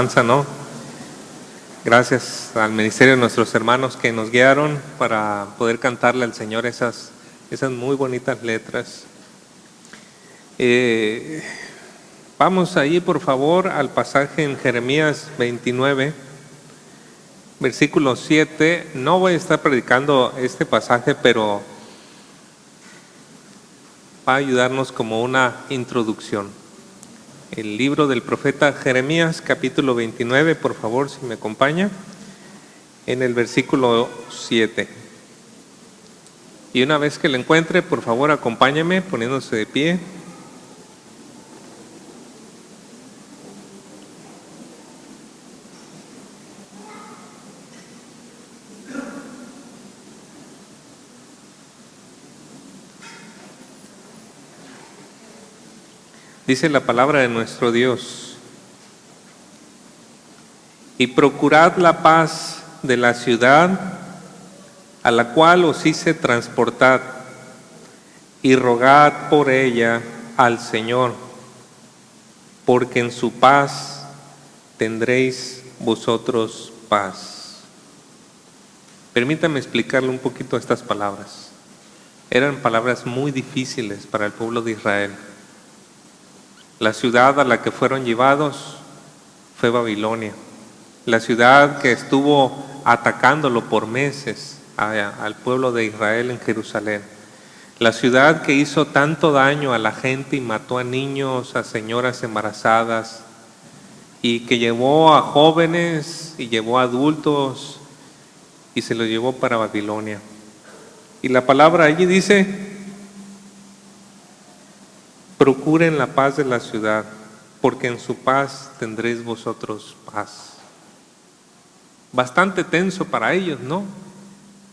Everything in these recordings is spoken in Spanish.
¿No? Gracias al ministerio de nuestros hermanos que nos guiaron para poder cantarle al Señor esas muy bonitas letras. Vamos ahí por favor al pasaje en Jeremías 29, versículo 7. No voy a estar predicando este pasaje, pero va a ayudarnos como una introducción. El libro del profeta Jeremías, capítulo 29, por favor, si me acompaña, en el versículo 7. Y una vez que lo encuentre, por favor, acompáñame poniéndose de pie. Dice la palabra de nuestro Dios: y procurad la paz de la ciudad a la cual os hice transportar, y rogad por ella al Señor, porque en su paz tendréis vosotros paz. Permítame explicarle un poquito estas palabras. Eran palabras muy difíciles para el pueblo de Israel. La ciudad a la que fueron llevados fue Babilonia. La ciudad que estuvo atacándolo por meses al pueblo de Israel en Jerusalén. La ciudad que hizo tanto daño a la gente y mató a niños, a señoras embarazadas, y que llevó a jóvenes y llevó a adultos y se los llevó para Babilonia. Y la palabra allí dice: procuren la paz de la ciudad, porque en su paz tendréis vosotros paz. Bastante tenso para ellos, ¿no?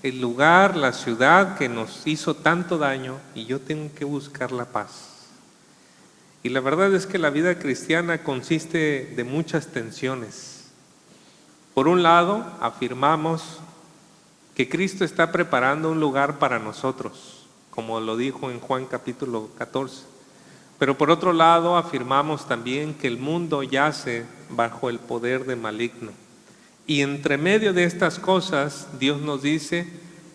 El lugar, la ciudad que nos hizo tanto daño, y yo tengo que buscar la paz. Y la verdad es que la vida cristiana consiste de muchas tensiones. Por un lado, afirmamos que Cristo está preparando un lugar para nosotros, como lo dijo en Juan capítulo 14. Pero por otro lado, afirmamos también que el mundo yace bajo el poder del maligno. Y entre medio de estas cosas, Dios nos dice: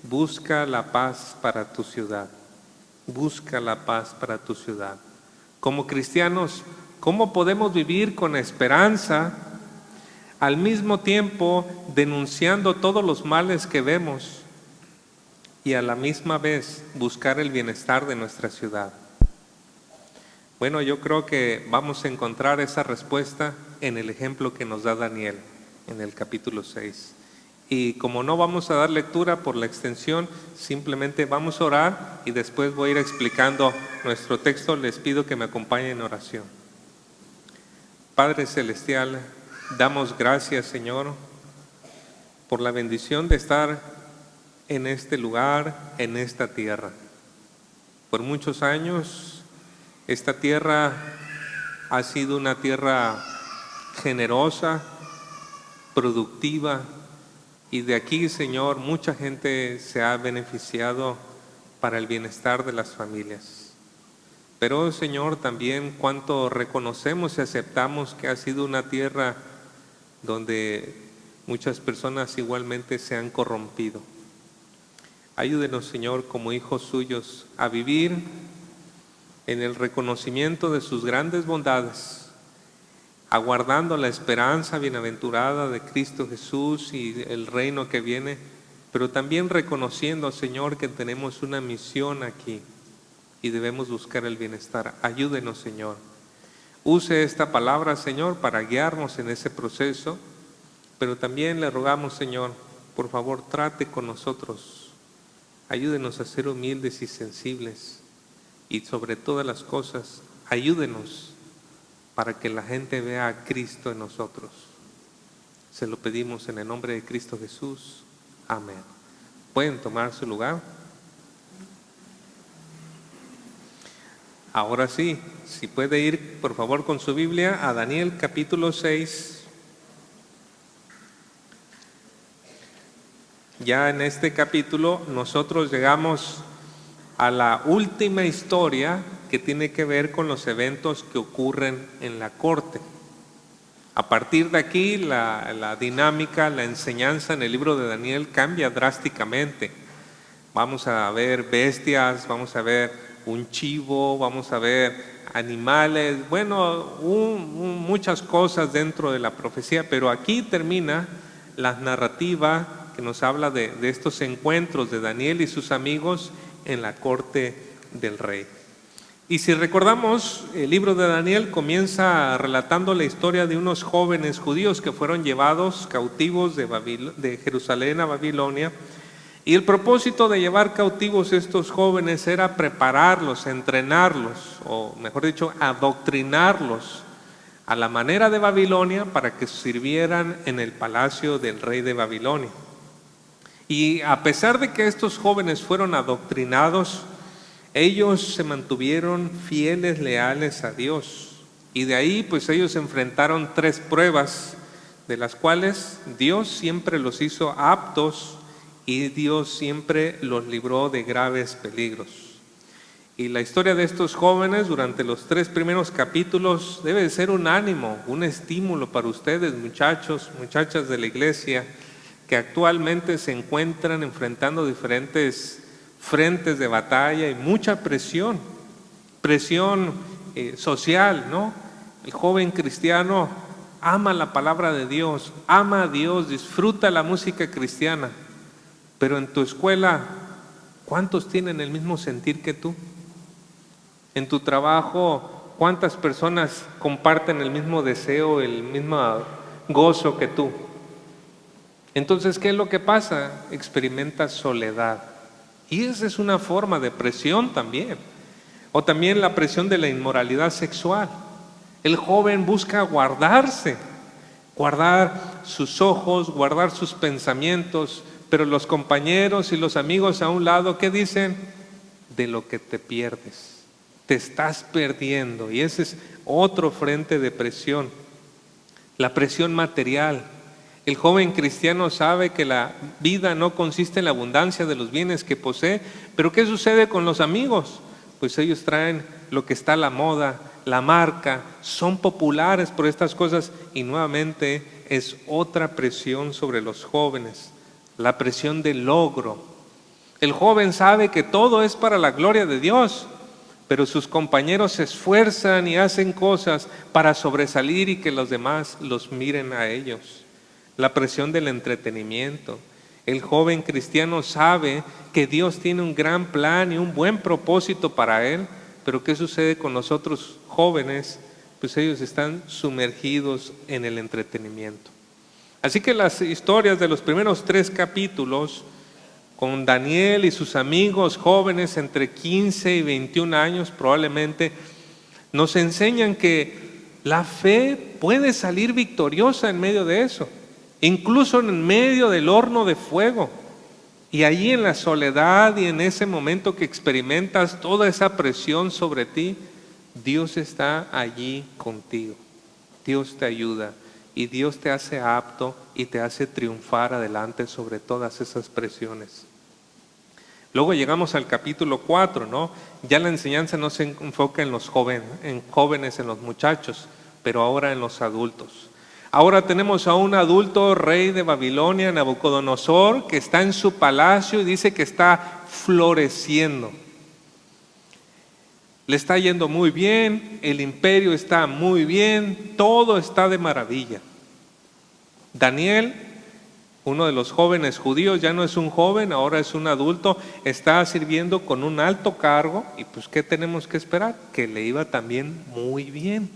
busca la paz para tu ciudad. Busca la paz para tu ciudad. Como cristianos, ¿cómo podemos vivir con esperanza, al mismo tiempo denunciando todos los males que vemos y a la misma vez buscar el bienestar de nuestra ciudad? Bueno, yo creo que vamos a encontrar esa respuesta en el ejemplo que nos da Daniel en el capítulo 6. Y como no vamos a dar lectura por la extensión, simplemente vamos a orar y después voy a ir explicando nuestro texto. Les pido que me acompañen en oración. Padre Celestial, damos gracias, Señor, por la bendición de estar en este lugar, en esta tierra. Por muchos años, esta tierra ha sido una tierra generosa, productiva, y de aquí, Señor, mucha gente se ha beneficiado para el bienestar de las familias. Pero, Señor, también cuánto reconocemos y aceptamos que ha sido una tierra donde muchas personas igualmente se han corrompido. Ayúdenos, Señor, como hijos suyos, a vivir en el reconocimiento de sus grandes bondades, aguardando la esperanza bienaventurada de Cristo Jesús y el reino que viene, pero también reconociendo, Señor, que tenemos una misión aquí y debemos buscar el bienestar. Ayúdenos, Señor. Use esta palabra, Señor, para guiarnos en ese proceso, pero también le rogamos, Señor, por favor, trate con nosotros. Ayúdenos a ser humildes y sensibles, y sobre todas las cosas, ayúdenos para que la gente vea a Cristo en nosotros. Se lo pedimos en el nombre de Cristo Jesús. Amén. ¿Pueden tomar su lugar? Ahora sí, si puede ir por favor con su Biblia a Daniel capítulo 6. Ya en este capítulo nosotros llegamos a la última historia que tiene que ver con los eventos que ocurren en la corte. A partir de aquí, la dinámica, la enseñanza en el libro de Daniel cambia drásticamente. Vamos a ver bestias, vamos a ver un chivo, vamos a ver animales, bueno, muchas cosas dentro de la profecía, pero aquí termina la narrativa que nos habla de estos encuentros de Daniel y sus amigos en la corte del rey. Y si recordamos, el libro de Daniel comienza relatando la historia de unos jóvenes judíos que fueron llevados cautivos de Jerusalén a Babilonia. Y el propósito de llevar cautivos estos jóvenes era prepararlos, entrenarlos, o mejor dicho, adoctrinarlos a la manera de Babilonia para que sirvieran en el palacio del rey de Babilonia. Y a pesar de que estos jóvenes fueron adoctrinados, ellos se mantuvieron fieles, leales a Dios. Y de ahí pues ellos enfrentaron 3 pruebas, de las cuales Dios siempre los hizo aptos y Dios siempre los libró de graves peligros. Y la historia de estos jóvenes durante los 3 primeros capítulos debe de ser un ánimo, un estímulo para ustedes, muchachos, muchachas de la iglesia, que actualmente se encuentran enfrentando diferentes frentes de batalla y mucha presión social, ¿no? El joven cristiano ama la palabra de Dios, ama a Dios, disfruta la música cristiana, pero en tu escuela, ¿cuántos tienen el mismo sentir que tú? En tu trabajo, ¿cuántas personas comparten el mismo deseo, el mismo gozo que tú? Entonces, ¿qué es lo que pasa? Experimentas soledad. Y esa es una forma de presión también. O también la presión de la inmoralidad sexual. El joven busca guardarse, guardar sus ojos, guardar sus pensamientos, pero los compañeros y los amigos a un lado, ¿qué dicen? De lo que te pierdes. Te estás perdiendo. Y ese es otro frente de presión. La presión material. El joven cristiano sabe que la vida no consiste en la abundancia de los bienes que posee, pero ¿qué sucede con los amigos? Pues ellos traen lo que está a la moda, la marca, son populares por estas cosas y nuevamente es otra presión sobre los jóvenes, la presión del logro. El joven sabe que todo es para la gloria de Dios, pero sus compañeros se esfuerzan y hacen cosas para sobresalir y que los demás los miren a ellos. La presión del entretenimiento. El joven cristiano sabe que Dios tiene un gran plan y un buen propósito para él, pero ¿qué sucede con los otros jóvenes? Pues ellos están sumergidos en el entretenimiento. Así que las historias de los primeros 3 capítulos, con Daniel y sus amigos jóvenes entre 15 y 21 años probablemente, nos enseñan que la fe puede salir victoriosa en medio de eso. Incluso en medio del horno de fuego, y allí en la soledad y en ese momento que experimentas toda esa presión sobre ti, Dios está allí contigo. Dios te ayuda y Dios te hace apto y te hace triunfar adelante sobre todas esas presiones. Luego llegamos al capítulo 4, ¿no? Ya la enseñanza no se enfoca en los jóvenes, en los muchachos, pero ahora en los adultos. Ahora tenemos a un adulto rey de Babilonia, Nabucodonosor, que está en su palacio y dice que está floreciendo. Le está yendo muy bien, el imperio está muy bien, todo está de maravilla. Daniel, uno de los jóvenes judíos, ya no es un joven, ahora es un adulto, está sirviendo con un alto cargo y pues ¿qué tenemos que esperar? Que le iba también muy bien.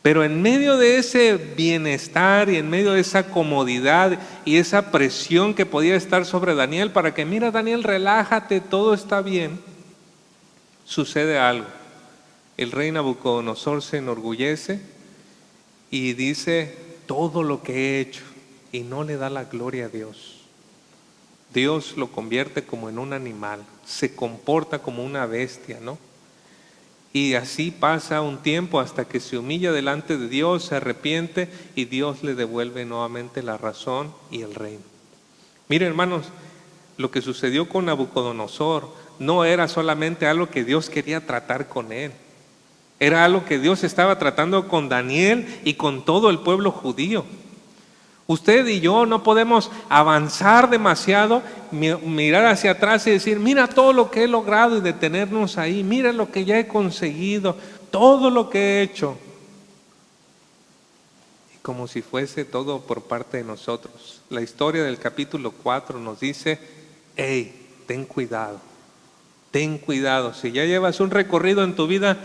Pero en medio de ese bienestar y en medio de esa comodidad y esa presión que podía estar sobre Daniel para que, mira Daniel, relájate, todo está bien, sucede algo. El rey Nabucodonosor se enorgullece y dice todo lo que he hecho y no le da la gloria a Dios. Dios lo convierte como en un animal, se comporta como una bestia, ¿no? Y así pasa un tiempo hasta que se humilla delante de Dios, se arrepiente y Dios le devuelve nuevamente la razón y el reino. Miren, hermanos, lo que sucedió con Nabucodonosor no era solamente algo que Dios quería tratar con él. Era algo que Dios estaba tratando con Daniel y con todo el pueblo judío. Usted y yo no podemos avanzar demasiado, mirar hacia atrás y decir, mira todo lo que he logrado y detenernos ahí, mira lo que ya he conseguido, todo lo que he hecho. Y como si fuese todo por parte de nosotros. La historia del capítulo 4 nos dice, hey, ten cuidado, si ya llevas un recorrido en tu vida,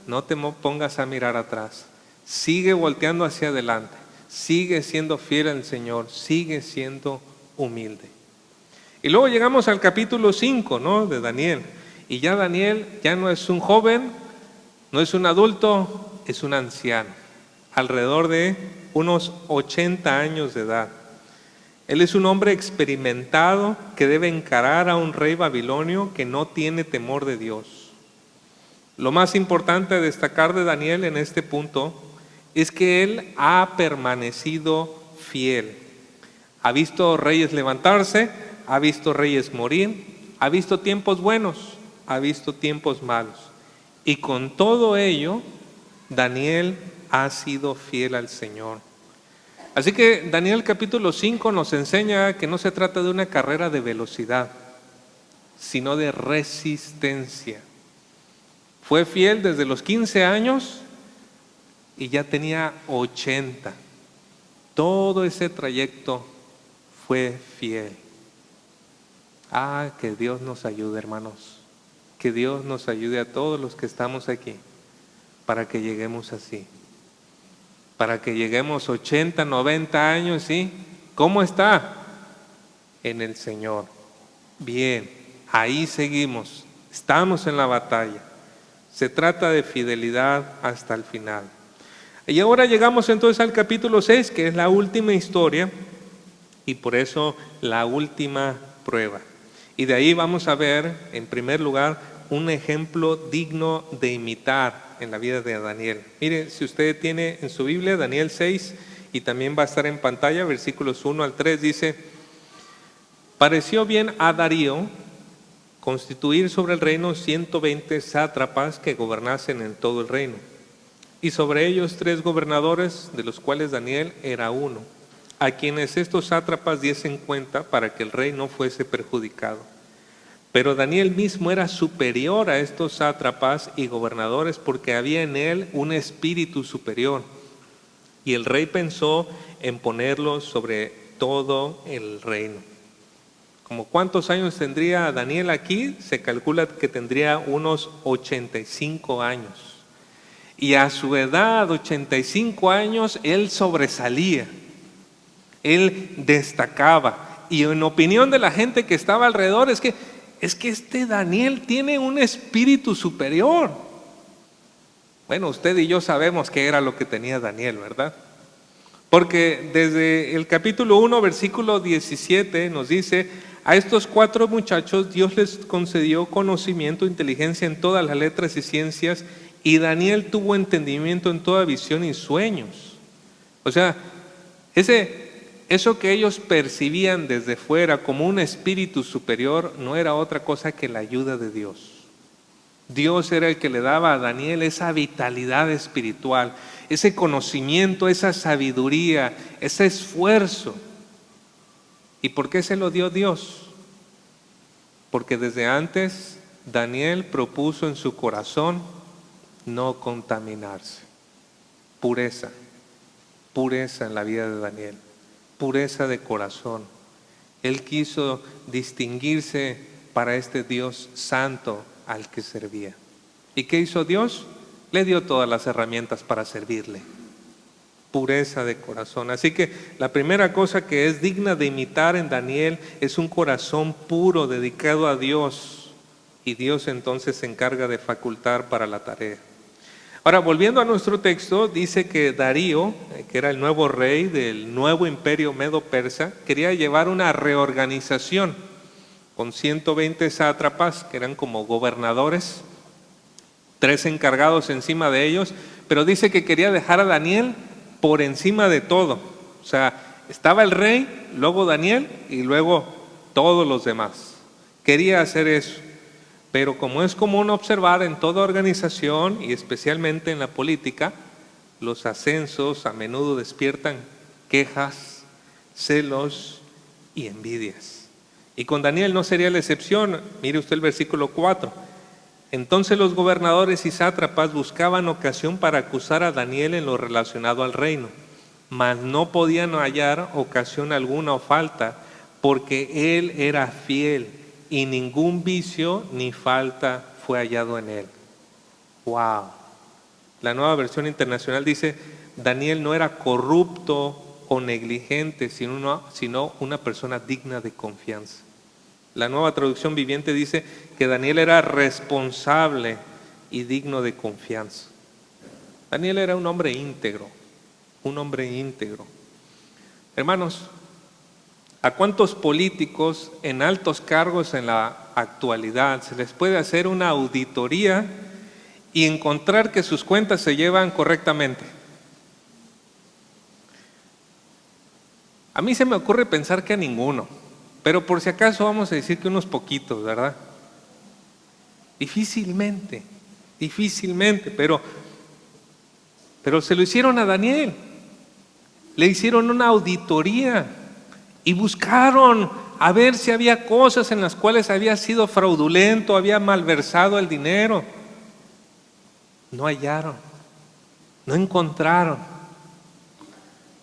no te pongas a mirar atrás, sigue volteando hacia adelante. Sigue siendo fiel al Señor, sigue siendo humilde. Y luego llegamos al capítulo 5, ¿no?, de Daniel. Y ya Daniel ya no es un joven, no es un adulto, es un anciano, alrededor de unos 80 años de edad. Él es un hombre experimentado que debe encarar a un rey babilonio que no tiene temor de Dios. Lo más importante a destacar de Daniel en este punto es que él ha permanecido fiel. Ha visto reyes levantarse, ha visto reyes morir, ha visto tiempos buenos, ha visto tiempos malos. Y con todo ello, Daniel ha sido fiel al Señor. Así que Daniel capítulo 5 nos enseña que no se trata de una carrera de velocidad, sino de resistencia. Fue fiel desde los 15 años y ya tenía 80. Todo ese trayecto fue fiel. Que Dios nos ayude, hermanos. Que Dios nos ayude a todos los que estamos aquí para que lleguemos así. Para que lleguemos 80, 90 años, ¿sí? ¿Cómo está? En el Señor. Bien, ahí seguimos. Estamos en la batalla. Se trata de fidelidad hasta el final. Y ahora llegamos entonces al capítulo 6, que es la última historia y por eso la última prueba. Y de ahí vamos a ver, en primer lugar, un ejemplo digno de imitar en la vida de Daniel. Mire, si usted tiene en su Biblia Daniel 6 y también va a estar en pantalla, versículos 1 al 3, dice: pareció bien a Darío constituir sobre el reino 120 sátrapas que gobernasen en todo el reino. Y sobre ellos 3 gobernadores, de los cuales Daniel era uno, a quienes estos sátrapas diesen cuenta para que el rey no fuese perjudicado. Pero Daniel mismo era superior a estos sátrapas y gobernadores porque había en él un espíritu superior. Y el rey pensó en ponerlo sobre todo el reino. ¿Como cuántos años tendría Daniel aquí? Se calcula que tendría unos 85 años. Y a su edad, 85 años, él sobresalía, él destacaba. Y en opinión de la gente que estaba alrededor, es que este Daniel tiene un espíritu superior. Bueno, usted y yo sabemos qué era lo que tenía Daniel, ¿verdad? Porque desde el capítulo 1, versículo 17, nos dice: a estos 4 muchachos Dios les concedió conocimiento, inteligencia en todas las letras y ciencias, y Daniel tuvo entendimiento en toda visión y sueños. O sea, eso que ellos percibían desde fuera como un espíritu superior no era otra cosa que la ayuda de Dios. Dios era el que le daba a Daniel esa vitalidad espiritual, ese conocimiento, esa sabiduría, ese esfuerzo. ¿Y por qué se lo dio Dios? Porque desde antes Daniel propuso en su corazón no contaminarse. Pureza en la vida de Daniel, pureza de corazón. Él quiso distinguirse para este Dios santo al que servía. ¿Y qué hizo Dios? Le dio todas las herramientas para servirle. Pureza de corazón. Así que la primera cosa que es digna de imitar en Daniel es un corazón puro, dedicado a Dios. Y Dios entonces se encarga de facultar para la tarea. Ahora, volviendo a nuestro texto, dice que Darío, que era el nuevo rey del nuevo imperio medo-persa, quería llevar una reorganización con 120 sátrapas, que eran como gobernadores, 3 encargados encima de ellos, pero dice que quería dejar a Daniel por encima de todo. O sea, estaba el rey, luego Daniel y luego todos los demás. Quería hacer eso. Pero como es común observar en toda organización y especialmente en la política, los ascensos a menudo despiertan quejas, celos y envidias. Y con Daniel no sería la excepción. Mire usted el versículo 4. Entonces los gobernadores y sátrapas buscaban ocasión para acusar a Daniel en lo relacionado al reino, mas no podían hallar ocasión alguna o falta, porque él era fiel y ningún vicio ni falta fue hallado en él. ¡Wow! La Nueva Versión Internacional dice, Daniel no era corrupto o negligente, sino una persona digna de confianza. La Nueva Traducción Viviente dice que Daniel era responsable y digno de confianza. Daniel era un hombre íntegro, un hombre íntegro. Hermanos, ¿a cuántos políticos en altos cargos en la actualidad se les puede hacer una auditoría y encontrar que sus cuentas se llevan correctamente? A mí se me ocurre pensar que a ninguno, pero por si acaso vamos a decir que unos poquitos, ¿verdad? Difícilmente, pero se lo hicieron a Daniel. Le hicieron una auditoría y buscaron a ver si había cosas en las cuales había sido fraudulento, había malversado el dinero. No hallaron, no encontraron.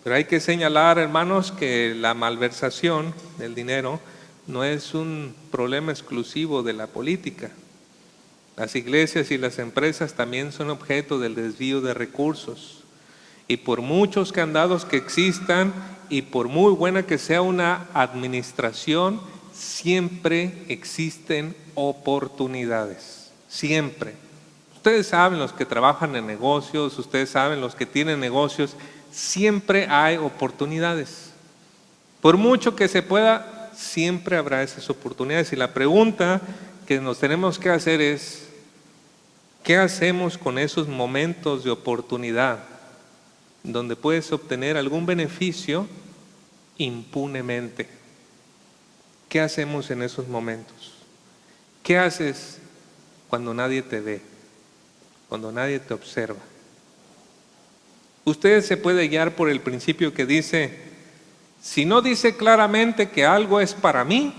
Pero hay que señalar, hermanos, que la malversación del dinero no es un problema exclusivo de la política. Las iglesias y las empresas también son objeto del desvío de recursos. Y por muchos candados que existan y por muy buena que sea una administración, siempre existen oportunidades. Siempre. Ustedes saben, los que trabajan en negocios, ustedes saben, los que tienen negocios, siempre hay oportunidades. Por mucho que se pueda, siempre habrá esas oportunidades. Y la pregunta que nos tenemos que hacer es, ¿qué hacemos con esos momentos de oportunidad donde puedes obtener algún beneficio impunemente? ¿Qué hacemos en esos momentos? ¿Qué haces cuando nadie te ve? Cuando nadie te observa. Usted se puede guiar por el principio que dice, si no dice claramente que algo es para mí,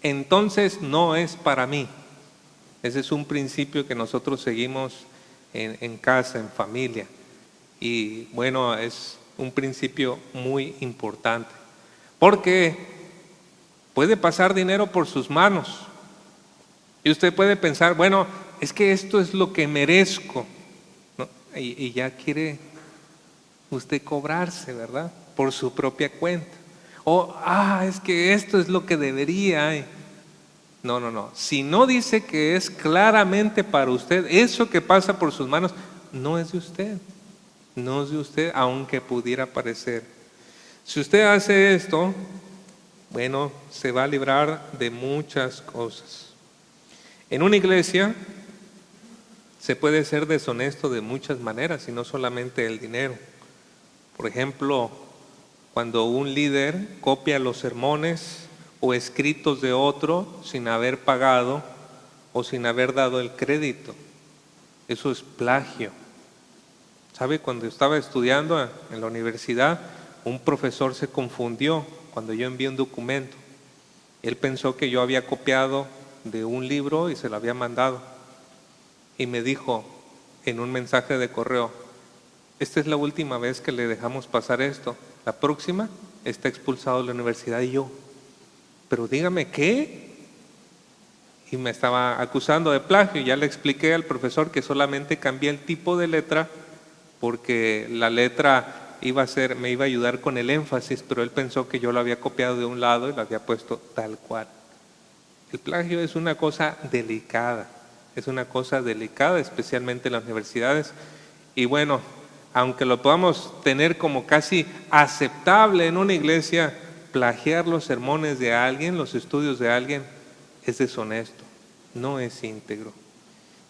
entonces no es para mí. Ese es un principio que nosotros seguimos en casa, en familia. Y bueno, es un principio muy importante. Porque puede pasar dinero por sus manos. Y usted puede pensar, bueno, es que esto es lo que merezco, ¿no? Y ya quiere usted cobrarse, ¿verdad? Por su propia cuenta. O, es que esto es lo que debería. No. Si no dice que es claramente para usted, eso que pasa por sus manos, no es de usted. No es de usted, aunque pudiera parecer. Si usted hace esto, bueno, se va a librar de muchas cosas. En una iglesia se puede ser deshonesto de muchas maneras y no solamente el dinero. Por ejemplo, cuando un líder copia los sermones o escritos de otro sin haber pagado o sin haber dado el crédito. Eso es plagio. ¿Sabe? Cuando estaba estudiando en la universidad, un profesor se confundió cuando yo envié un documento. Él pensó que yo había copiado de un libro y se lo había mandado. Y me dijo en un mensaje de correo, esta es la última vez que le dejamos pasar esto. La próxima está expulsado de la universidad. Y yo, pero dígame, ¿qué? Y me estaba acusando de plagio. Ya le expliqué al profesor que solamente cambié el tipo de letra porque la letra me iba a ayudar con el énfasis, pero él pensó que yo lo había copiado de un lado y lo había puesto tal cual. El plagio es una cosa delicada, especialmente en las universidades. Y bueno, aunque lo podamos tener como casi aceptable en una iglesia, plagiar los sermones de alguien, los estudios de alguien, es deshonesto, no es íntegro.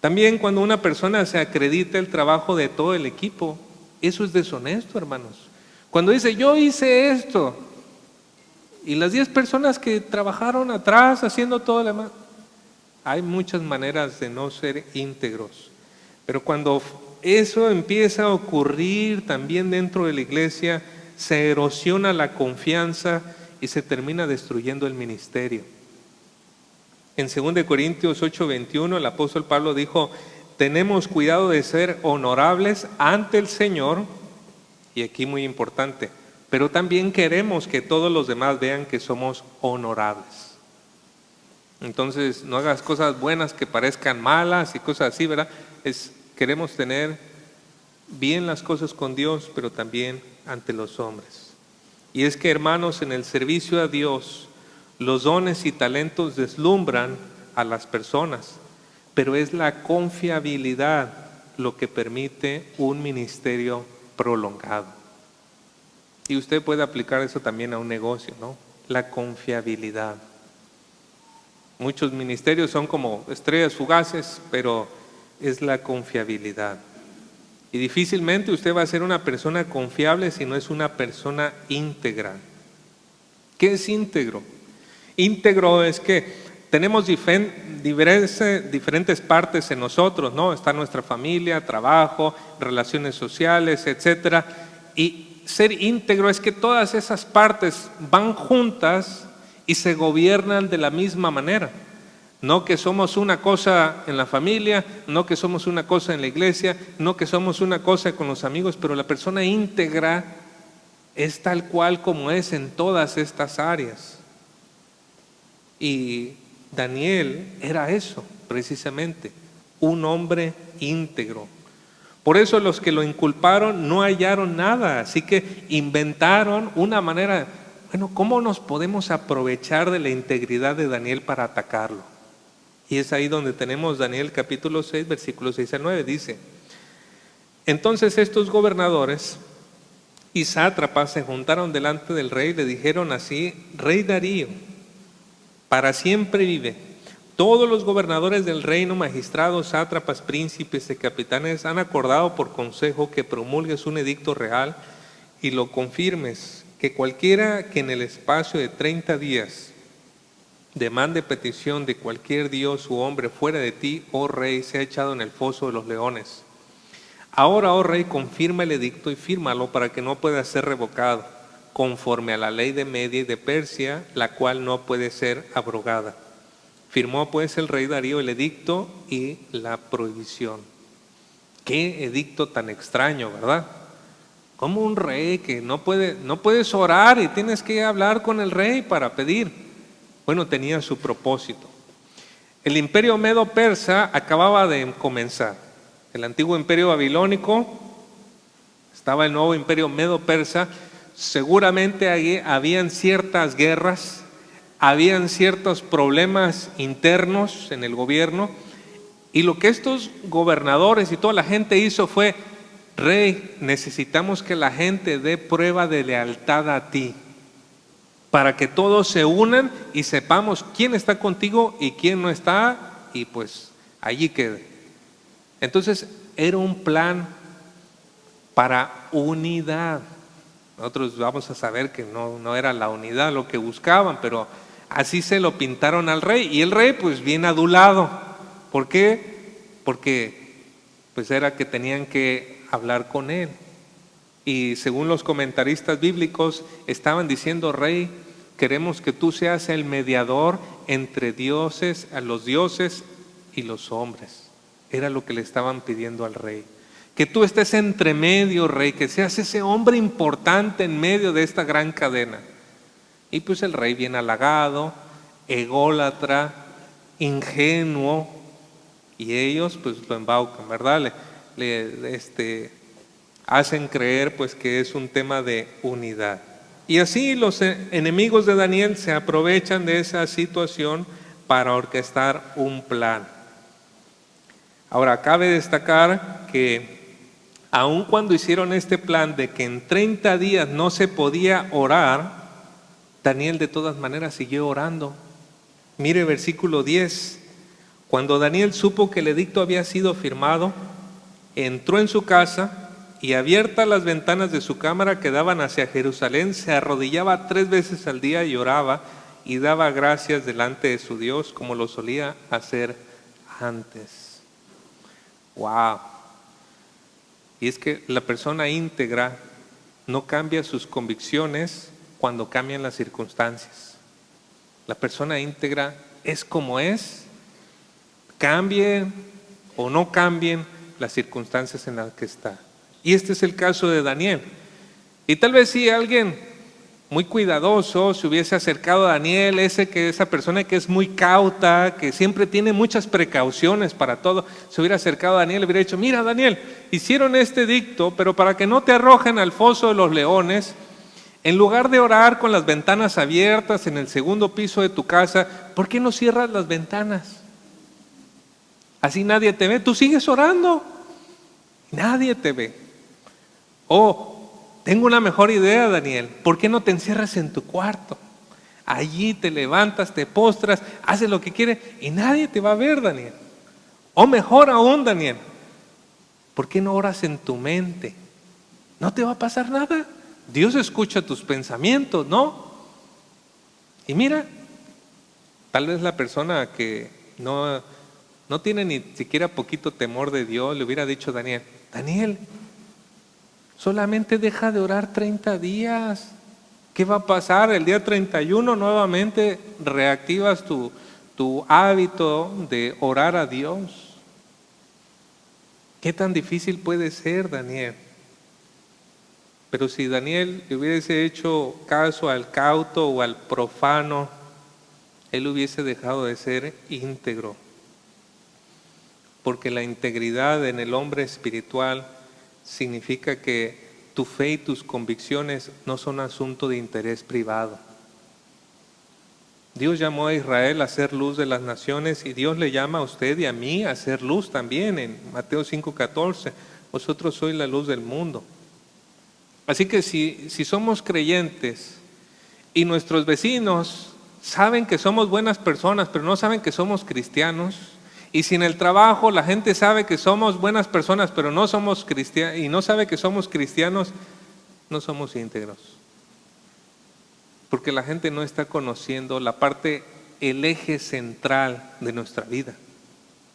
También cuando una persona se acredita el trabajo de todo el equipo, eso es deshonesto, hermanos. Cuando dice, yo hice esto, y las 10 personas que trabajaron atrás haciendo todo lo demás, Hay muchas maneras de no ser íntegros, pero cuando eso empieza a ocurrir también dentro de la iglesia, se erosiona la confianza y se termina destruyendo el ministerio. En 2 Corintios 8:21 el apóstol Pablo dijo: tenemos cuidado de ser honorables ante el Señor, y aquí muy importante, pero también queremos que todos los demás vean que somos honorables. Entonces no hagas cosas buenas que parezcan malas y cosas así, ¿verdad? Queremos tener bien las cosas con Dios, pero también ante los hombres. Y es que, hermanos, en el servicio a Dios, los dones y talentos deslumbran a las personas, pero es la confiabilidad lo que permite un ministerio prolongado. Y usted puede aplicar eso también a un negocio, ¿no? La confiabilidad. Muchos ministerios son como estrellas fugaces, pero es la confiabilidad. Y difícilmente usted va a ser una persona confiable si no es una persona íntegra. ¿Qué es íntegro? Íntegro es que tenemos diferentes partes en nosotros, ¿no? Está nuestra familia, trabajo, relaciones sociales, etcétera. Y ser íntegro es que todas esas partes van juntas y se gobiernan de la misma manera. No que somos una cosa en la familia, no que somos una cosa en la iglesia, no que somos una cosa con los amigos, pero la persona íntegra es tal cual como es en todas estas áreas. Y Daniel era eso, precisamente, un hombre íntegro. Por eso los que lo inculparon no hallaron nada, así que inventaron una manera, bueno, ¿cómo nos podemos aprovechar de la integridad de Daniel para atacarlo? Y es ahí donde tenemos Daniel capítulo 6, versículos 6 al 9, dice: entonces estos gobernadores y sátrapas se juntaron delante del rey y le dijeron así: Rey Darío, para siempre vive. Todos los gobernadores del reino, magistrados, sátrapas, príncipes y capitanes han acordado por consejo que promulgues un edicto real y lo confirmes, que cualquiera que en el espacio de 30 días demande petición de cualquier dios u hombre fuera de ti, oh rey, sea echado en el foso de los leones. Ahora, oh rey, confirma el edicto y fírmalo para que no pueda ser revocado, conforme a la ley de Media y de Persia, la cual no puede ser abrogada. Firmó pues el rey Darío el edicto y la prohibición. Qué edicto tan extraño, ¿verdad? Como un rey que no puedes orar y tienes que hablar con el rey para pedir. Bueno, tenía su propósito. El imperio medo-persa acababa de comenzar. El antiguo imperio babilónico, estaba el nuevo imperio medo-persa. Seguramente ahí habían ciertas guerras, habían ciertos problemas internos en el gobierno, y lo que estos gobernadores y toda la gente hizo fue: rey, necesitamos que la gente dé prueba de lealtad a ti, para que todos se unan y sepamos quién está contigo y quién no está, y pues allí quede. Entonces era un plan para unidad. Nosotros vamos a saber que no era la unidad lo que buscaban, pero así se lo pintaron al rey, y el rey pues bien adulado. ¿Por qué? Porque pues era que tenían que hablar con él. Y según los comentaristas bíblicos estaban diciendo: rey, queremos que tú seas el mediador entre dioses, a los dioses y los hombres. Era lo que le estaban pidiendo al rey. Que tú estés entre medio, rey, que seas ese hombre importante en medio de esta gran cadena. Y pues el rey bien halagado, ególatra, ingenuo, y ellos pues lo embaucan, ¿verdad? Le hacen creer pues que es un tema de unidad. Y así los enemigos de Daniel se aprovechan de esa situación para orquestar un plan. Ahora, cabe destacar que aun cuando hicieron este plan de que en 30 días no se podía orar, Daniel de todas maneras siguió orando. Mire versículo 10. Cuando Daniel supo que el edicto había sido firmado, entró en su casa y, abiertas las ventanas de su cámara que daban hacia Jerusalén, se arrodillaba 3 veces al día y oraba, y daba gracias delante de su Dios como lo solía hacer antes. ¡Wow! Y es que la persona íntegra no cambia sus convicciones cuando cambian las circunstancias. La persona íntegra es como es, cambien o no cambien las circunstancias en las que está. Y este es el caso de Daniel. Y tal vez si alguien muy cuidadoso se hubiese acercado a Daniel, esa persona que es muy cauta, que siempre tiene muchas precauciones para todo, se hubiera acercado a Daniel y le hubiera dicho: mira, Daniel, hicieron este edicto, pero para que no te arrojen al foso de los leones, en lugar de orar con las ventanas abiertas en el segundo piso de tu casa, ¿por qué no cierras las ventanas? Así nadie te ve, tú sigues orando, nadie te ve. Tengo una mejor idea, Daniel, ¿por qué no te encierras en tu cuarto? Allí te levantas, te postras, haces lo que quieres y nadie te va a ver, Daniel. O mejor aún, Daniel, ¿por qué no oras en tu mente? No te va a pasar nada. Dios escucha tus pensamientos, ¿no? Y mira, tal vez la persona que no tiene ni siquiera poquito temor de Dios le hubiera dicho a Daniel: Daniel, solamente deja de orar 30 días. ¿Qué va a pasar? El día 31 nuevamente reactivas tu hábito de orar a Dios. ¿Qué tan difícil puede ser, Daniel? Pero si Daniel le hubiese hecho caso al cauto o al profano, él hubiese dejado de ser íntegro. Porque la integridad en el hombre espiritual significa que tu fe y tus convicciones no son asunto de interés privado. Dios llamó a Israel a ser luz de las naciones y Dios le llama a usted y a mí a ser luz también en Mateo 5:14. Vosotros sois la luz del mundo. Así que si somos creyentes y nuestros vecinos saben que somos buenas personas, pero no saben que somos cristianos, y si en el trabajo la gente sabe que somos buenas personas, pero no somos cristianos, y no sabe que somos cristianos, no somos íntegros. Porque la gente no está conociendo la parte, el eje central de nuestra vida,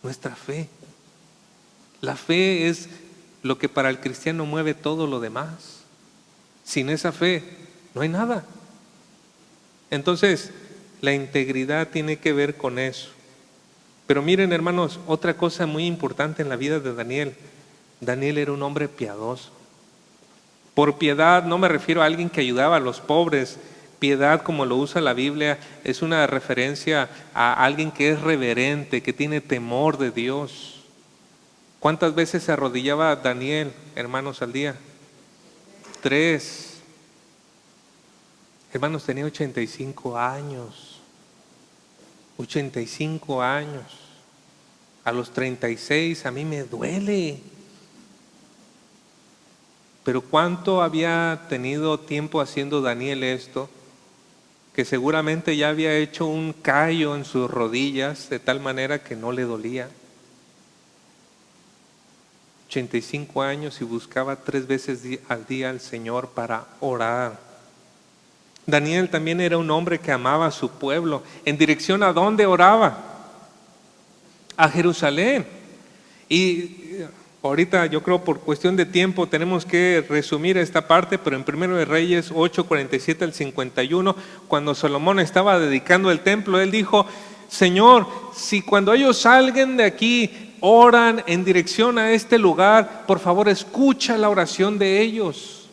nuestra fe. La fe es lo que para el cristiano mueve todo lo demás. Sin esa fe no hay nada. Entonces, la integridad tiene que ver con eso. Pero miren, hermanos, otra cosa muy importante en la vida de Daniel. Daniel era un hombre piadoso. Por piedad no me refiero a alguien que ayudaba a los pobres. Piedad, como lo usa la Biblia, es una referencia a alguien que es reverente, que tiene temor de Dios. ¿Cuántas veces se arrodillaba Daniel, hermanos, al día? 3. Hermanos, tenía 85 años. 85 años. A los 36 a mí me duele. Pero ¿cuánto había tenido tiempo haciendo Daniel esto? Que seguramente ya había hecho un callo en sus rodillas de tal manera que no le dolía. 85 años y buscaba 3 veces al día al Señor para orar. Daniel también era un hombre que amaba a su pueblo. ¿En dirección a dónde oraba? A Jerusalén. Y ahorita yo creo por cuestión de tiempo tenemos que resumir esta parte, pero en 1 de Reyes 8:47 al 51, cuando Salomón estaba dedicando el templo, él dijo: Señor, si cuando ellos salgan de aquí oran en dirección a este lugar, por favor escucha la oración de ellos.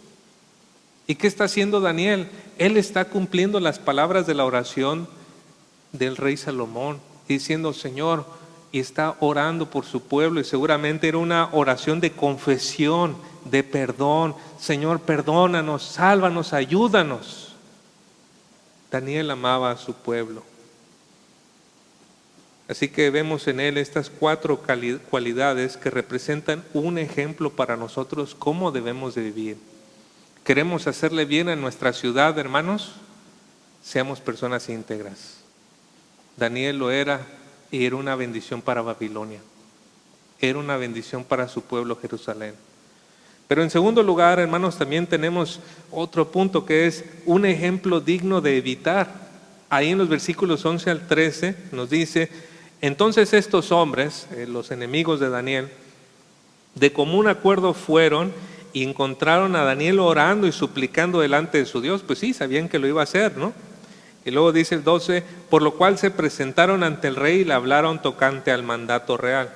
¿Y qué está haciendo Daniel? Él está cumpliendo las palabras de la oración del rey Salomón, diciendo: Señor, y está orando por su pueblo, y seguramente era una oración de confesión, de perdón. Señor, perdónanos, sálvanos, ayúdanos. Daniel amaba a su pueblo. Así que vemos en él estas 4 cualidades que representan un ejemplo para nosotros cómo debemos de vivir. ¿Queremos hacerle bien a nuestra ciudad, hermanos? Seamos personas íntegras. Daniel lo era y era una bendición para Babilonia. Era una bendición para su pueblo Jerusalén. Pero en segundo lugar, hermanos, también tenemos otro punto que es un ejemplo digno de evitar. ahí en los versículos 11 al 13 nos dice: entonces estos hombres, los enemigos de Daniel, de común acuerdo fueron y encontraron a Daniel orando y suplicando delante de su Dios. Pues sí, sabían que lo iba a hacer, ¿no? Y luego dice el 12: por lo cual se presentaron ante el rey y le hablaron tocante al mandato real.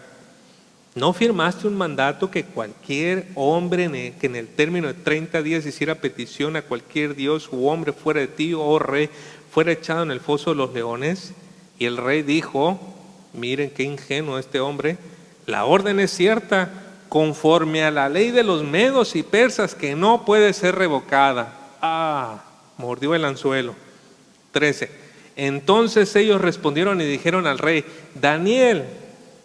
¿No firmaste un mandato que cualquier hombre que en el término de 30 días hiciera petición a cualquier dios u hombre fuera de ti, oh rey, fuera echado en el foso de los leones? Y el rey dijo: miren qué ingenuo este hombre, la orden es cierta, conforme a la ley de los medos y persas, que no puede ser revocada. Mordió el anzuelo. 13. Entonces ellos respondieron y dijeron al rey: Daniel,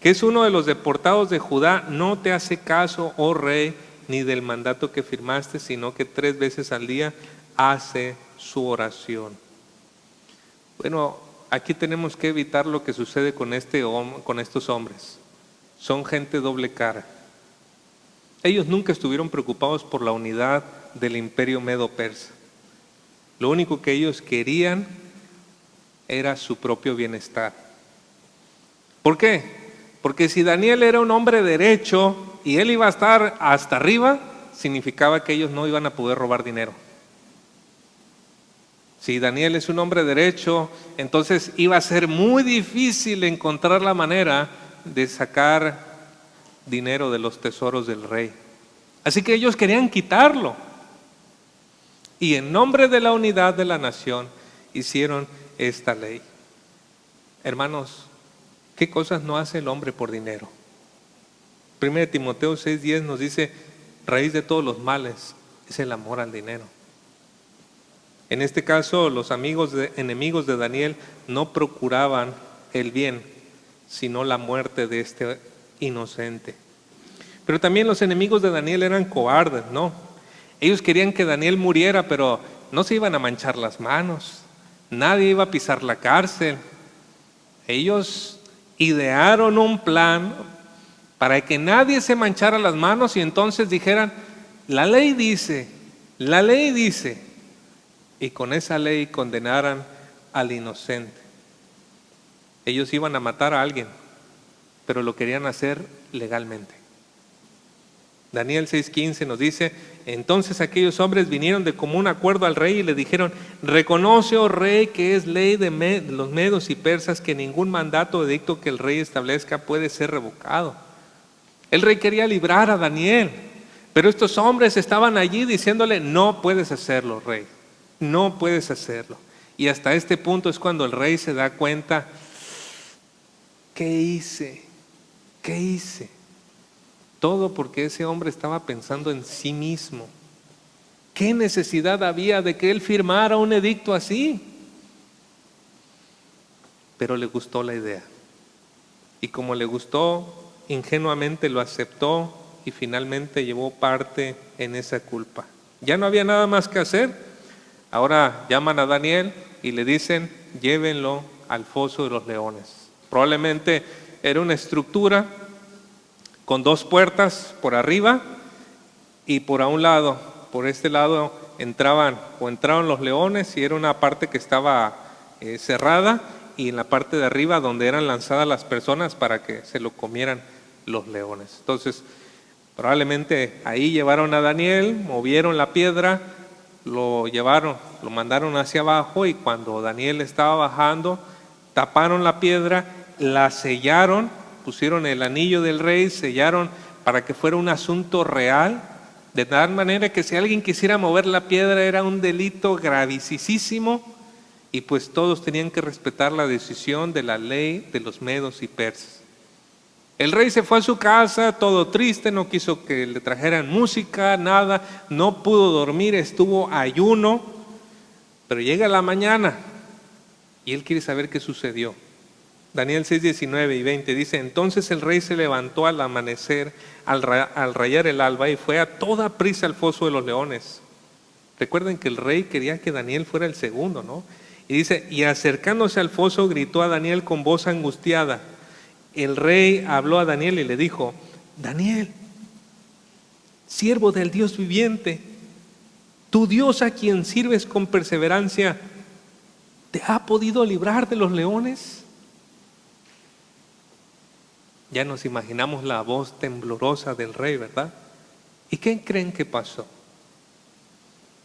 que es uno de los deportados de Judá, no te hace caso, oh rey, ni del mandato que firmaste, sino que 3 veces al día hace su oración. Bueno, aquí tenemos que evitar lo que sucede con estos hombres. Son gente doble cara. Ellos nunca estuvieron preocupados por la unidad del imperio medo-persa. Lo único que ellos querían era su propio bienestar. ¿Por qué? Porque si Daniel era un hombre derecho y él iba a estar hasta arriba, significaba que ellos no iban a poder robar dinero. Si Daniel es un hombre derecho, entonces iba a ser muy difícil encontrar la manera de sacar dinero de los tesoros del rey. Así que ellos querían quitarlo. Y en nombre de la unidad de la nación hicieron esta ley. Hermanos, ¿qué cosas no hace el hombre por dinero? 1 Timoteo 6:10 nos dice: raíz de todos los males es el amor al dinero. En este caso, los enemigos de Daniel no procuraban el bien, sino la muerte de este inocente. Pero también los enemigos de Daniel eran cobardes, ¿no? Ellos querían que Daniel muriera, pero no se iban a manchar las manos. Nadie iba a pisar la cárcel. Ellos idearon un plan para que nadie se manchara las manos y entonces dijeran: la ley dice, y con esa ley condenaran al inocente. Ellos iban a matar a alguien, pero lo querían hacer legalmente. Daniel 6:15 nos dice: entonces aquellos hombres vinieron de común acuerdo al rey y le dijeron: reconoce, oh rey, que es ley de los medos y persas que ningún mandato o edicto que el rey establezca puede ser revocado. El rey quería librar a Daniel, pero estos hombres estaban allí diciéndole: no puedes hacerlo, rey, no puedes hacerlo. Y hasta este punto es cuando el rey se da cuenta: ¿qué hice? Todo porque ese hombre estaba pensando en sí mismo. ¿Qué necesidad había de que él firmara un edicto así? Pero le gustó la idea. Y como le gustó, ingenuamente lo aceptó y finalmente llevó parte en esa culpa. Ya no había nada más que hacer. Ahora llaman a Daniel y le dicen: llévenlo al foso de los leones. Probablemente era una estructura con 2 puertas por arriba, y por un lado, por este lado entraron los leones, y era una parte que estaba cerrada, y en la parte de arriba donde eran lanzadas las personas para que se lo comieran los leones. Entonces probablemente ahí llevaron a Daniel, movieron la piedra, lo mandaron hacia abajo, y cuando Daniel estaba bajando, taparon la piedra, la sellaron, pusieron el anillo del rey, sellaron para que fuera un asunto real, de tal manera que si alguien quisiera mover la piedra era un delito gravísimo, y pues todos tenían que respetar la decisión de la ley de los medos y persas. El rey se fue a su casa todo triste, no quiso que le trajeran música, nada, no pudo dormir, estuvo ayuno, pero llega la mañana y él quiere saber qué sucedió. Daniel 6:19 y 20 dice: entonces el rey se levantó al amanecer, al rayar el alba, y fue a toda prisa al foso de los leones. Recuerden que el rey quería que Daniel fuera el segundo, ¿no? Y dice: y acercándose al foso gritó a Daniel con voz angustiada. El rey habló a Daniel y le dijo: Daniel, siervo del Dios viviente, tu Dios a quien sirves con perseverancia, ¿te ha podido librar de los leones? Ya nos imaginamos la voz temblorosa del rey, ¿verdad? ¿Y qué creen que pasó?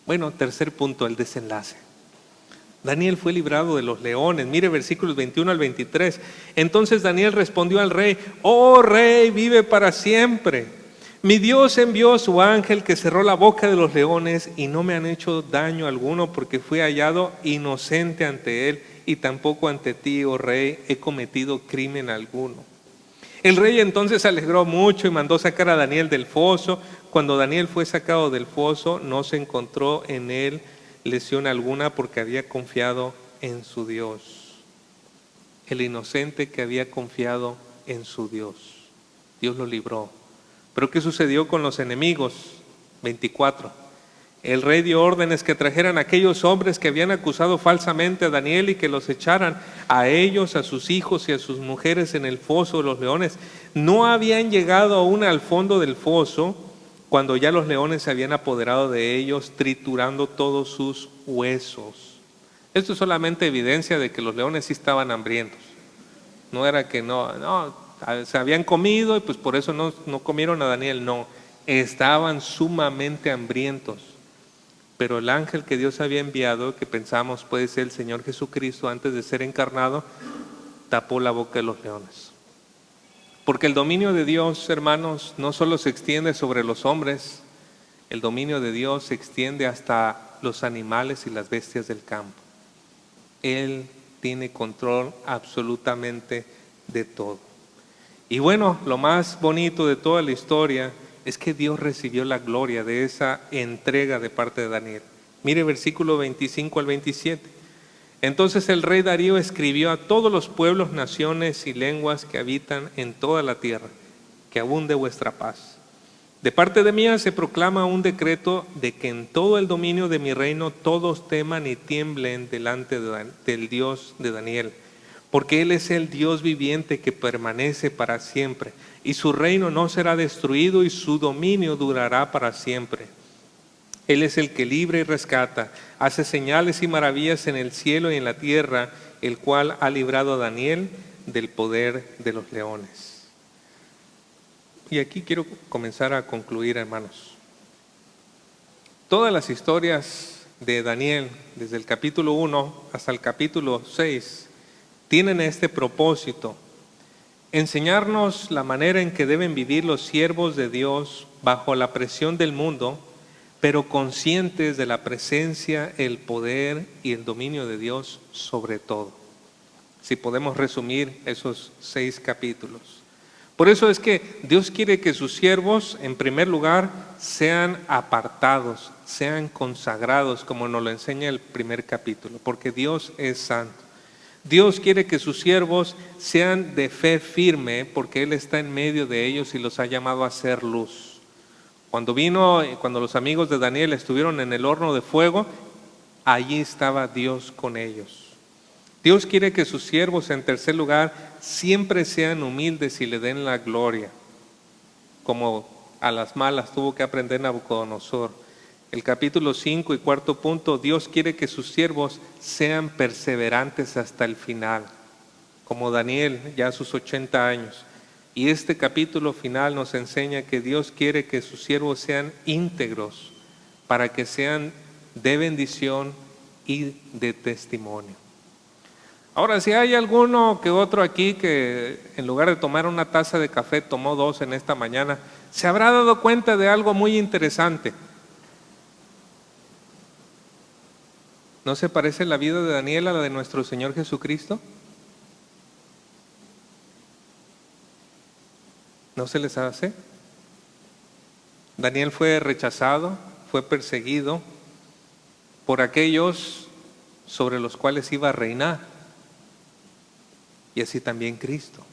Bueno, tercer punto, el desenlace. Daniel fue librado de los leones. Mire versículos 21 al 23. Entonces Daniel respondió al rey: oh rey, vive para siempre. Mi Dios envió a su ángel que cerró la boca de los leones y no me han hecho daño alguno, porque fui hallado inocente ante él, y tampoco ante ti, oh rey, he cometido crimen alguno. El rey entonces se alegró mucho y mandó sacar a Daniel del foso. Cuando Daniel fue sacado del foso, no se encontró en él lesión alguna, porque había confiado en su Dios. El inocente que había confiado en su Dios. Dios lo libró. Pero ¿qué sucedió con los enemigos? 24. El rey dio órdenes que trajeran a aquellos hombres que habían acusado falsamente a Daniel y que los echaran a ellos, a sus hijos y a sus mujeres en el foso de los leones. No habían llegado aún al fondo del foso cuando ya los leones se habían apoderado de ellos, triturando todos sus huesos. Esto es solamente evidencia de que los leones sí estaban hambrientos. No era que no, se habían comido y pues por eso no comieron a Daniel. No, estaban sumamente hambrientos. Pero el ángel que Dios había enviado, que pensamos puede ser el Señor Jesucristo antes de ser encarnado, tapó la boca de los leones. Porque el dominio de Dios, hermanos, no solo se extiende sobre los hombres, el dominio de Dios se extiende hasta los animales y las bestias del campo. Él tiene control absolutamente de todo. Y bueno, lo más bonito de toda la historia es que Dios recibió la gloria de esa entrega de parte de Daniel. Mire versículo 25 al 27. Entonces el rey Darío escribió a todos los pueblos, naciones y lenguas que habitan en toda la tierra: que abunde vuestra paz. De parte de mí se proclama un decreto de que en todo el dominio de mi reino todos teman y tiemblen delante del Dios de Daniel, porque Él es el Dios viviente que permanece para siempre, y su reino no será destruido y su dominio durará para siempre. Él es el que libra y rescata, hace señales y maravillas en el cielo y en la tierra, el cual ha librado a Daniel del poder de los leones. Y aquí quiero comenzar a concluir, hermanos. Todas las historias de Daniel, desde el capítulo 1 hasta el capítulo 6, tienen este propósito: enseñarnos la manera en que deben vivir los siervos de Dios bajo la presión del mundo, pero conscientes de la presencia, el poder y el dominio de Dios sobre todo. Si podemos resumir esos 6 capítulos. Por eso es que Dios quiere que sus siervos, en primer lugar, sean apartados, sean consagrados, como nos lo enseña el primer capítulo, porque Dios es santo. Dios quiere que sus siervos sean de fe firme, porque Él está en medio de ellos y los ha llamado a ser luz. Cuando los amigos de Daniel estuvieron en el horno de fuego, allí estaba Dios con ellos. Dios quiere que sus siervos, en tercer lugar, siempre sean humildes y le den la gloria, como a las malas tuvo que aprender Nabucodonosor. El capítulo 5 y cuarto punto: Dios quiere que sus siervos sean perseverantes hasta el final, como Daniel ya a sus 80 años. Y este capítulo final nos enseña que Dios quiere que sus siervos sean íntegros, para que sean de bendición y de testimonio. Ahora, si hay alguno que otro aquí que en lugar de tomar una taza de café tomó 2 en esta mañana, se habrá dado cuenta de algo muy interesante. ¿No se parece la vida de Daniel a la de nuestro Señor Jesucristo? ¿No se les hace? Daniel fue rechazado, fue perseguido por aquellos sobre los cuales iba a reinar. Y así también Cristo.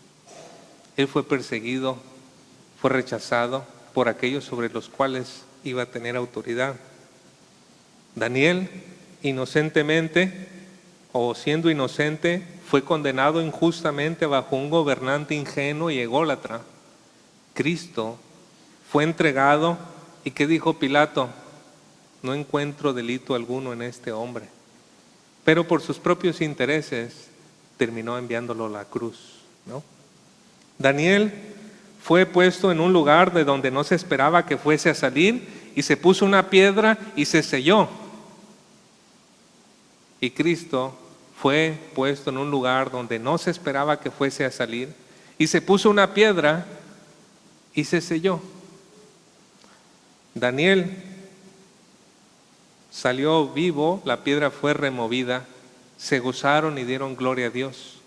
Él fue perseguido, fue rechazado por aquellos sobre los cuales iba a tener autoridad. Daniel, inocentemente o siendo inocente, fue condenado injustamente bajo un gobernante ingenuo y ególatra. Cristo fue entregado, y ¿qué dijo Pilato? No encuentro delito alguno en este hombre. pero por sus propios intereses terminó enviándolo a la cruz, ¿no? Daniel fue puesto en un lugar de donde no se esperaba que fuese a salir y se puso una piedra y se selló. Y Cristo fue puesto en un lugar donde no se esperaba que fuese a salir y se puso una piedra y se selló. Daniel salió vivo, la piedra fue removida, se gozaron y dieron gloria a Dios.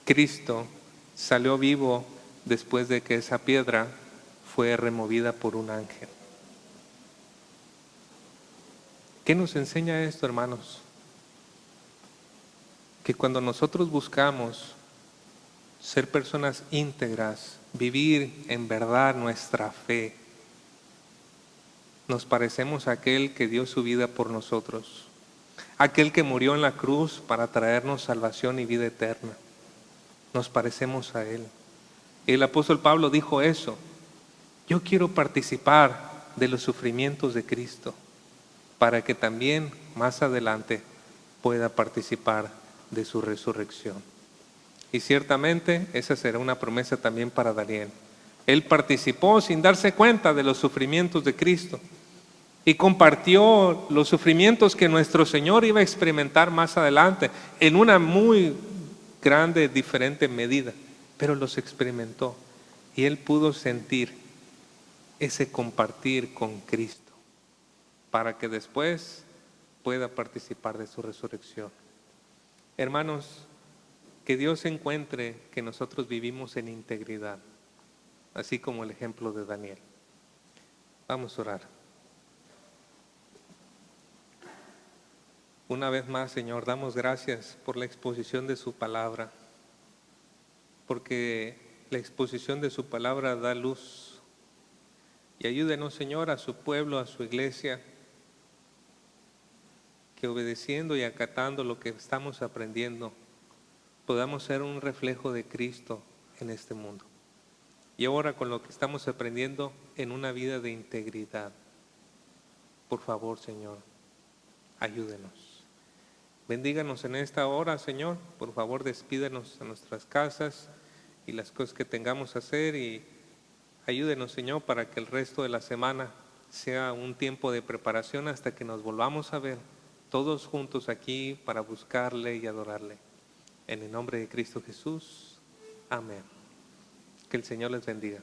Cristo salió vivo después de que esa piedra fue removida por un ángel. ¿Qué nos enseña esto, hermanos? Que cuando nosotros buscamos ser personas íntegras, vivir en verdad nuestra fe, nos parecemos a aquel que dio su vida por nosotros, aquel que murió en la cruz para traernos salvación y vida eterna. Nos parecemos a Él. El apóstol Pablo dijo eso: yo quiero participar de los sufrimientos de Cristo para que también más adelante pueda participar de su resurrección. Y ciertamente esa será una promesa también para Daniel. Él participó sin darse cuenta de los sufrimientos de Cristo y compartió los sufrimientos que nuestro Señor iba a experimentar más adelante en una muy grande, diferente medida, pero los experimentó y él pudo sentir ese compartir con Cristo para que después pueda participar de su resurrección. Hermanos, que Dios encuentre que nosotros vivimos en integridad, así como el ejemplo de Daniel. Vamos a orar. Una vez más, Señor, damos gracias por la exposición de su palabra, porque la exposición de su palabra da luz. Y ayúdenos, Señor, a su pueblo, a su iglesia, que obedeciendo y acatando lo que estamos aprendiendo, podamos ser un reflejo de Cristo en este mundo. Y ahora con lo que estamos aprendiendo en una vida de integridad. Por favor, Señor, ayúdenos. Bendíganos en esta hora, Señor. Por favor, despídenos a nuestras casas y las cosas que tengamos que hacer, y ayúdenos, Señor, para que el resto de la semana sea un tiempo de preparación hasta que nos volvamos a ver todos juntos aquí para buscarle y adorarle. En el nombre de Cristo Jesús. Amén. Que el Señor les bendiga.